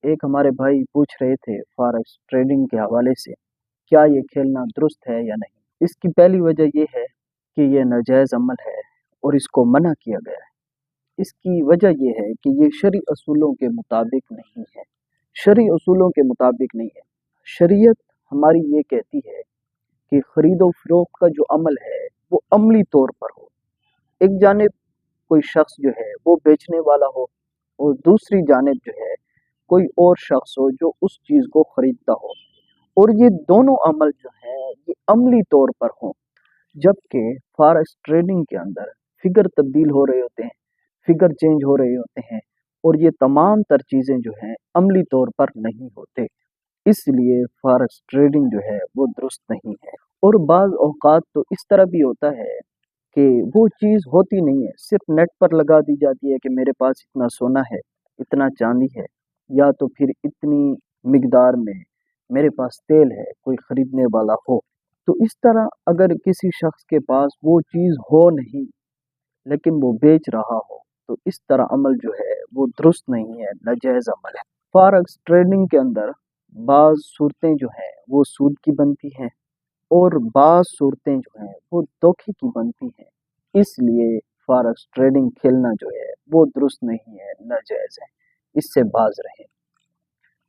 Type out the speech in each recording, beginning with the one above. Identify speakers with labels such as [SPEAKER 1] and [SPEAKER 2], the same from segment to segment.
[SPEAKER 1] ایک ہمارے بھائی پوچھ رہے تھے فارکس ٹریڈنگ کے حوالے سے، کیا یہ کھیلنا درست ہے یا نہیں؟ اس کی پہلی وجہ یہ ہے کہ یہ ناجائز عمل ہے اور اس کو منع کیا گیا ہے۔ اس کی وجہ یہ ہے کہ یہ شرعی اصولوں کے مطابق نہیں ہے، شرعی اصولوں کے مطابق نہیں ہے۔ شریعت ہماری یہ کہتی ہے کہ خرید و فروخت کا جو عمل ہے وہ عملی طور پر ہو۔ ایک جانب کوئی شخص جو ہے وہ بیچنے والا ہو اور دوسری جانب جو ہے کوئی اور شخص ہو جو اس چیز کو خریدتا ہو، اور یہ دونوں عمل جو ہیں یہ عملی طور پر ہوں۔ جبکہ فارکس ٹریڈنگ کے اندر فگر تبدیل ہو رہے ہوتے ہیں، فگر چینج ہو رہے ہوتے ہیں، اور یہ تمام تر چیزیں جو ہیں عملی طور پر نہیں ہوتے، اس لیے فارکس ٹریڈنگ جو ہے وہ درست نہیں ہے۔ اور بعض اوقات تو اس طرح بھی ہوتا ہے کہ وہ چیز ہوتی نہیں ہے، صرف نیٹ پر لگا دی جاتی ہے کہ میرے پاس اتنا سونا ہے، اتنا چاندی ہے، یا تو پھر اتنی مقدار میں میرے پاس تیل ہے، کوئی خریدنے والا ہو۔ تو اس طرح اگر کسی شخص کے پاس وہ چیز ہو نہیں لیکن وہ بیچ رہا ہو تو اس طرح عمل جو ہے وہ درست نہیں ہے، ناجائز عمل ہے۔ فارکس ٹریڈنگ کے اندر بعض صورتیں جو ہیں وہ سود کی بنتی ہیں اور بعض صورتیں جو ہیں وہ دھوکے کی بنتی ہیں، اس لیے فارکس ٹریڈنگ کھیلنا جو ہے وہ درست نہیں ہے، ناجائز ہے، اس سے باز رہیں۔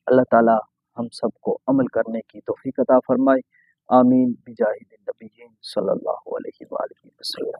[SPEAKER 1] اللہ تعالی ہم سب کو عمل کرنے کی توفیق عطا فرمائے، آمین بجاہ النبیین صلی اللہ علیہ وآلہ وسلم۔